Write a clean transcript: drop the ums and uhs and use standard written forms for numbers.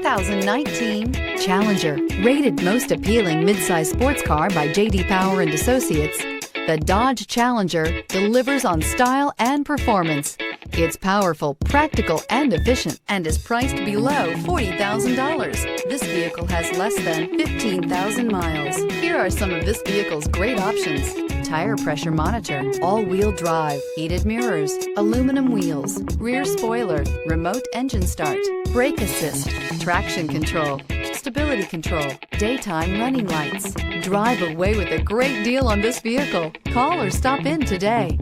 2019 Challenger. Rated most appealing midsize sports car by J.D. Power and Associates, the Dodge Challenger delivers on style and performance. It's powerful, practical, and efficient, and is priced below $40,000. This vehicle has less than 15,000 miles. Here are some of this vehicle's great options: tire pressure monitor, all-wheel drive, heated mirrors, aluminum wheels, rear spoiler, remote engine start, brake assist, traction control, stability control, daytime running lights. Drive away with a great deal on this vehicle. Call or stop in today.